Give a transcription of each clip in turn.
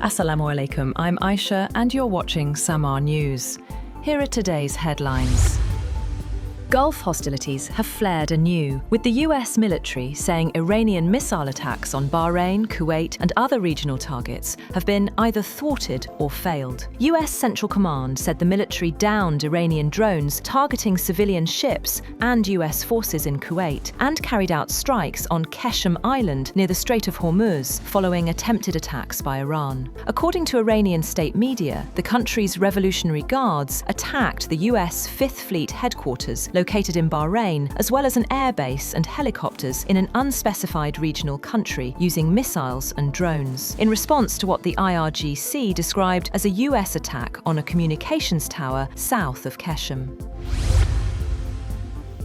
Assalamu alaikum, I'm Aisha and you're watching Samaa News. Here are today's headlines. Gulf hostilities have flared anew, with the US military saying Iranian missile attacks on Bahrain, Kuwait and other regional targets have been either thwarted or failed. US Central Command said the military downed Iranian drones targeting civilian ships and US forces in Kuwait and carried out strikes on Qeshm Island near the Strait of Hormuz following attempted attacks by Iran. According to Iranian state media, the country's Revolutionary Guards attacked the US Fifth Fleet headquarters located in Bahrain, as well as an airbase and helicopters in an unspecified regional country using missiles and drones, in response to what the IRGC described as a US attack on a communications tower south of Qeshm.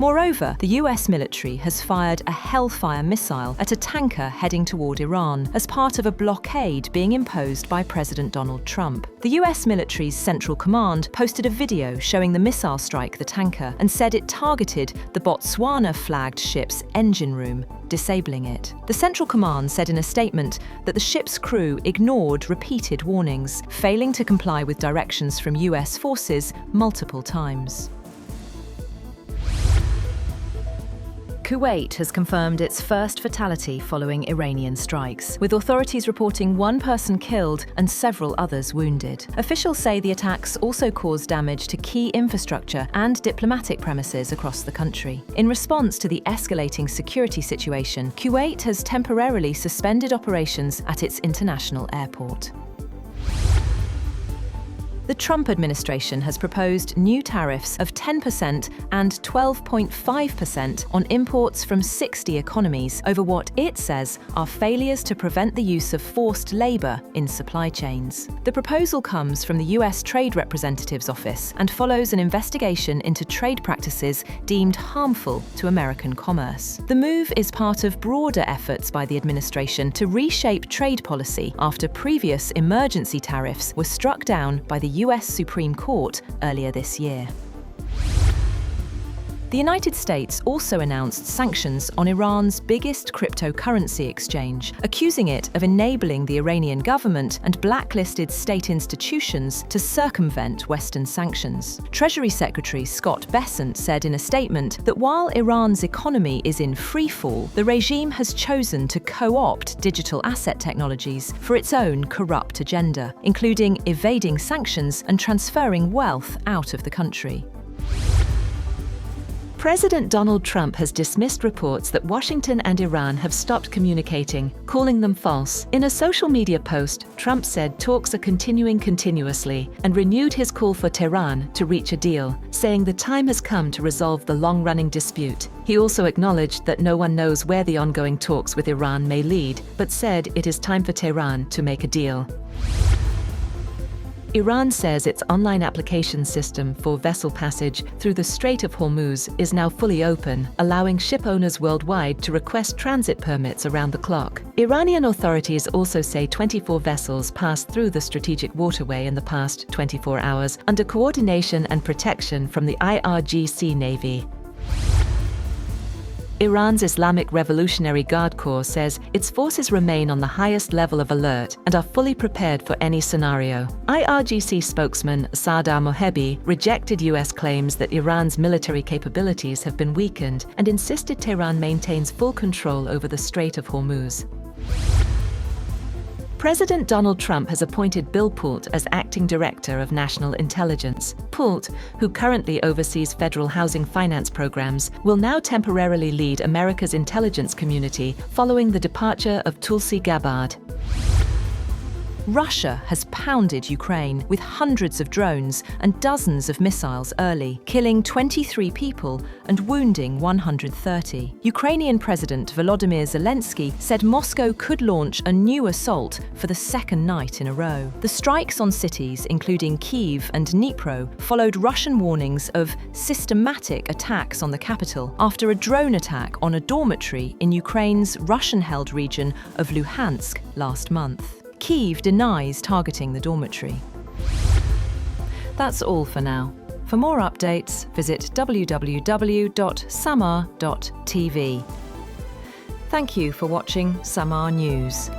Moreover, the US military has fired a Hellfire missile at a tanker heading toward Iran as part of a blockade being imposed by President Donald Trump. The US military's Central Command posted a video showing the missile strike the tanker and said it targeted the Botswana-flagged ship's engine room, disabling it. The Central Command said in a statement that the ship's crew ignored repeated warnings, failing to comply with directions from US forces multiple times. Kuwait has confirmed its first fatality following Iranian strikes, with authorities reporting one person killed and several others wounded. Officials say the attacks also caused damage to key infrastructure and diplomatic premises across the country. In response to the escalating security situation, Kuwait has temporarily suspended operations at its international airport. The Trump administration has proposed new tariffs of 10% and 12.5% on imports from 60 economies over what it says are failures to prevent the use of forced labor in supply chains. The proposal comes from the US Trade Representative's office and follows an investigation into trade practices deemed harmful to American commerce. The move is part of broader efforts by the administration to reshape trade policy after previous emergency tariffs were struck down by the US Supreme Court earlier this year. The United States also announced sanctions on Iran's biggest cryptocurrency exchange, accusing it of enabling the Iranian government and blacklisted state institutions to circumvent Western sanctions. Treasury Secretary Scott Bessent said in a statement that while Iran's economy is in freefall, the regime has chosen to co-opt digital asset technologies for its own corrupt agenda, including evading sanctions and transferring wealth out of the country. President Donald Trump has dismissed reports that Washington and Iran have stopped communicating, calling them false. In a social media post, Trump said talks are continuing continuously and renewed his call for Tehran to reach a deal, saying the time has come to resolve the long-running dispute. He also acknowledged that no one knows where the ongoing talks with Iran may lead, but said it is time for Tehran to make a deal. Iran says its online application system for vessel passage through the Strait of Hormuz is now fully open, allowing ship owners worldwide to request transit permits around the clock. Iranian authorities also say 24 vessels passed through the strategic waterway in the past 24 hours under coordination and protection from the IRGC Navy. Iran's Islamic Revolutionary Guard Corps says its forces remain on the highest level of alert and are fully prepared for any scenario. IRGC spokesman Sadr Mohebi rejected US claims that Iran's military capabilities have been weakened and insisted Tehran maintains full control over the Strait of Hormuz. President Donald Trump has appointed Bill Pult as acting director of national intelligence. Pult, who currently oversees federal housing finance programs, will now temporarily lead America's intelligence community following the departure of Tulsi Gabbard. Russia has pounded Ukraine with hundreds of drones and dozens of missiles early, killing 23 people and wounding 130. Ukrainian President Volodymyr Zelenskyy said Moscow could launch a new assault for the second night in a row. The strikes on cities, including Kyiv and Dnipro, followed Russian warnings of systematic attacks on the capital after a drone attack on a dormitory in Ukraine's Russian-held region of Luhansk last month. Kyiv denies targeting the dormitory. That's all for now. For more updates, visit www.samaa.tv. Thank you for watching Samaa News.